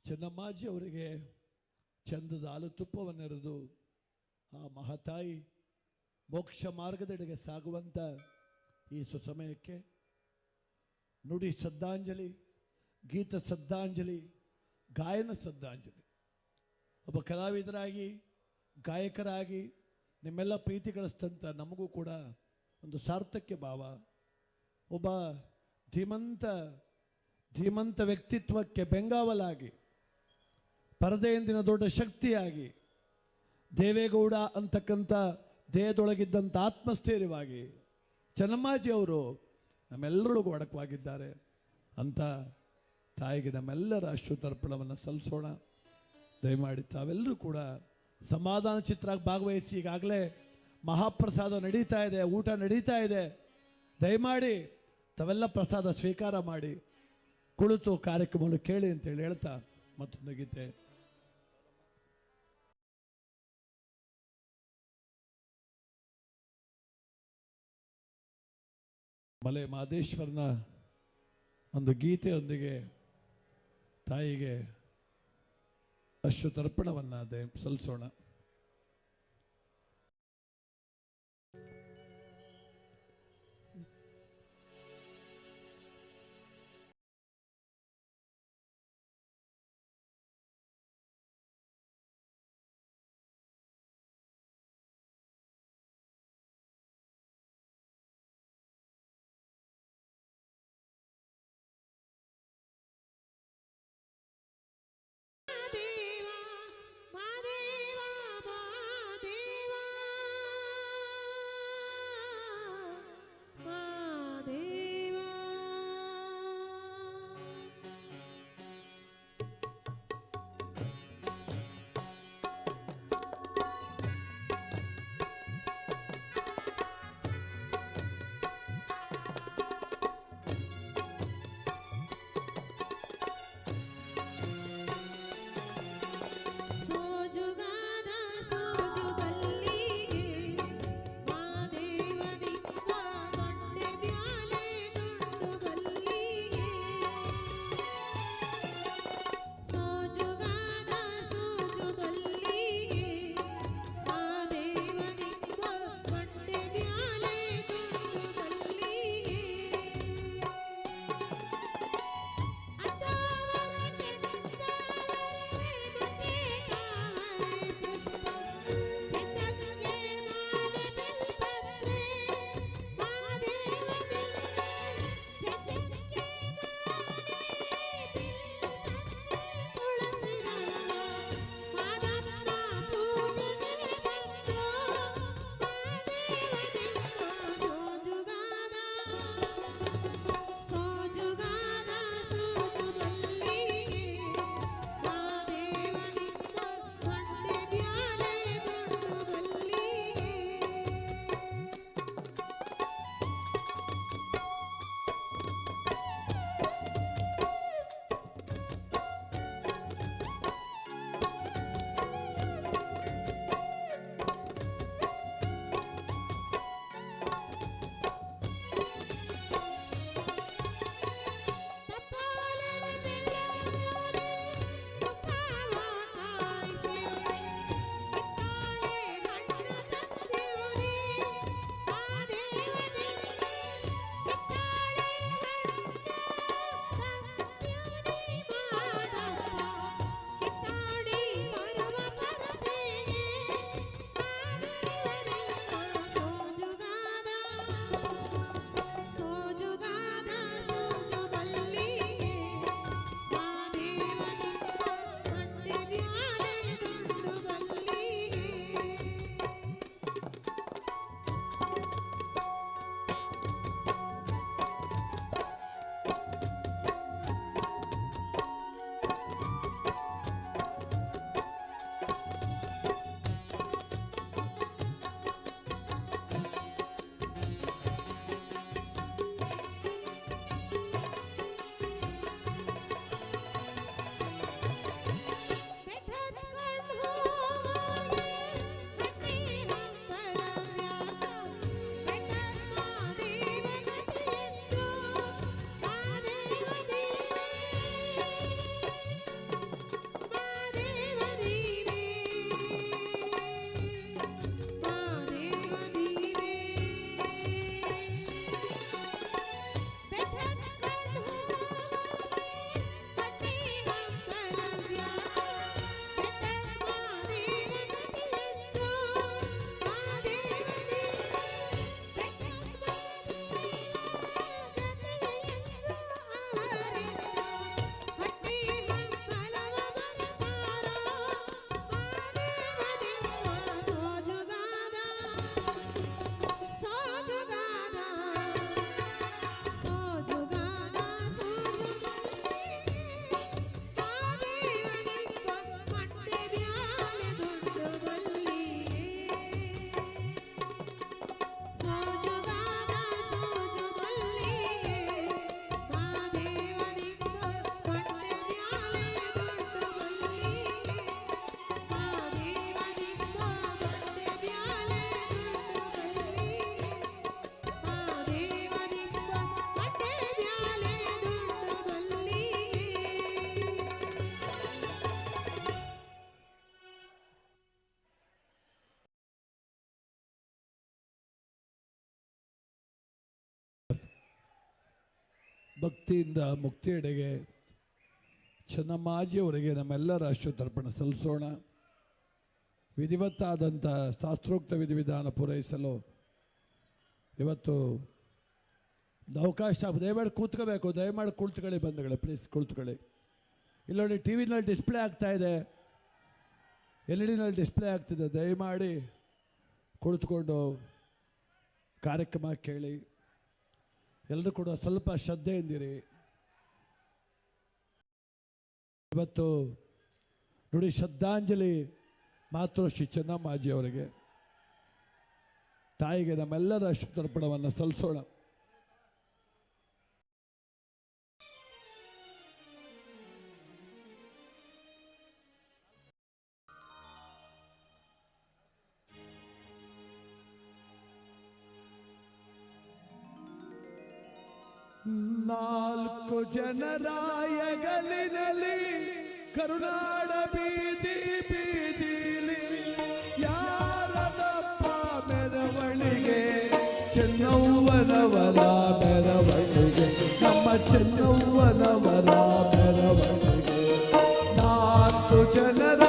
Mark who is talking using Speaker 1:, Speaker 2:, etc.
Speaker 1: ಚೆನ್ನಮ್ಮಾಜಿ ಅವರಿಗೆ ಚಂದದ ಹಾಲು ತುಪ್ಪವನ್ನೆರೆದು ಆ ಮಹಾತಾಯಿ ಮೋಕ್ಷ ಮಾರ್ಗದೆಡೆಗೆ ಸಾಗುವಂಥ ಈ ಸುಸಮಯಕ್ಕೆ ನುಡಿ ಶ್ರದ್ಧಾಂಜಲಿ, ಗೀತ ಶ್ರದ್ಧಾಂಜಲಿ, ಗಾಯನ ಶ್ರದ್ಧಾಂಜಲಿ. ಒಬ್ಬ ಕಲಾವಿದರಾಗಿ, ಗಾಯಕರಾಗಿ ನಿಮ್ಮೆಲ್ಲ ಪ್ರೀತಿ ಗಳಿಸ್ತಂಥ ನಮಗೂ ಕೂಡ ಒಂದು ಸಾರ್ಥಕ್ಯ ಭಾವ. ಒಬ್ಬ ಧೀಮಂತ ವ್ಯಕ್ತಿತ್ವಕ್ಕೆ ಬೆಂಗಾವಲಾಗಿ, ಪರದೆಯಂದಿನ ದೊಡ್ಡ ಶಕ್ತಿಯಾಗಿ, ದೇವೇಗೌಡ ಅಂತಕ್ಕಂಥ ದೇಹದೊಳಗಿದ್ದಂಥ ಆತ್ಮಸ್ಥೈರ್ಯವಾಗಿ ಚೆನ್ನಮ್ಮಾಜಿ ಅವರು ನಮ್ಮೆಲ್ಲರಿಗೂ ಒಡಕವಾಗಿದ್ದಾರೆ. ಅಂಥ ತಾಯಿಗೆ ನಮ್ಮೆಲ್ಲರ ಅಶ್ರುತರ್ಪಣವನ್ನು ಸಲ್ಲಿಸೋಣ. ದಯಮಾಡಿ ತಾವೆಲ್ಲರೂ ಕೂಡ ಸಮಾಧಾನ ಚಿತ್ರ ಭಾಗವಹಿಸಿ. ಈಗಾಗಲೇ ಮಹಾಪ್ರಸಾದ ನಡೀತಾ ಇದೆ, ಊಟ ನಡೀತಾ ಇದೆ. ದಯಮಾಡಿ ತಾವೆಲ್ಲ ಪ್ರಸಾದ ಸ್ವೀಕಾರ ಮಾಡಿ ಕುಳಿತು ಕಾರ್ಯಕ್ರಮವನ್ನು ಕೇಳಿ ಅಂತೇಳಿ ಹೇಳ್ತಾ ಮತ್ತೊಂದು ಗೀತೆ. ಮಲೆ ಮಹದೇಶ್ವರನ ಒಂದು ಗೀತೆಯೊಂದಿಗೆ ತಾಯಿಗೆ ಅಶ್ರುತರ್ಪಣವನ್ನು ಸಲ್ಲಿಸೋಣ.
Speaker 2: Mahadeva,
Speaker 1: ಭಕ್ತಿಯಿಂದ ಮುಕ್ತಿಯೆಡೆಗೆ ಚೆನ್ನಮ್ಮಾಜಿಯವರಿಗೆ ನಮ್ಮೆಲ್ಲರ ಅಶ್ರುತರ್ಪಣ ಸಲ್ಲಿಸೋಣ. ವಿಧಿವತ್ತಾದಂಥ ಶಾಸ್ತ್ರೋಕ್ತ ವಿಧಿವಿಧಾನ ಪೂರೈಸಲು ಇವತ್ತು ಅವಕಾಶ. ದಯಮಾಡಿ ಕೂತ್ಕೋಬೇಕು, ದಯಮಾಡಿ ಕುಳಿತುಕೊಳ್ಳಿ ಬಂಧುಗಳೇ, ಪ್ಲೀಸ್ ಕುಳಿತುಕೊಳ್ಳಿ. ಇಲ್ಲಿ ನೋಡಿ, ಟಿ ವಿನಲ್ಲಿ ಡಿಸ್ಪ್ಲೇ ಆಗ್ತಾ ಇದೆ, LED ಡಿಸ್ಪ್ಲೇ ಆಗ್ತಿದೆ. ದಯಮಾಡಿ ಕುಳಿತುಕೊಂಡು ಕಾರ್ಯಕ್ರಮ ಕೇಳಿ. ಎಲ್ಲರೂ ಕೂಡ ಸ್ವಲ್ಪ ಶ್ರದ್ಧೆಯಿಂದಿರಿ. ಇವತ್ತು ನೋಡಿ, ಶ್ರದ್ಧಾಂಜಲಿ ಮಾತೃಶ್ರೀ ಚೆನ್ನಮ್ಮಾಜಿ ಅವರಿಗೆ, ತಾಯಿಗೆ ನಮ್ಮೆಲ್ಲರ ಅಶ್ರುತರ್ಪಣವನ್ನು ಸಲ್ಲಿಸೋಣ. ನಾಲ್ಕು ಜನರಾಯಗಲಿನಲ್ಲಿ ಕರುನಾಡ ಬೀದಿ ಬೀದಿಲಿ ಯಾರದಪ್ಪ ಮೆರವಣಿಗೆ, ಚೆನ್ನವ್ವನವರ ಮೆರವಣಿಗೆ, ನಮ್ಮ ಚೆನ್ನವ್ವನವರ ಮೆರವಣಿಗೆ. ನಾಲ್ಕು ಜನರ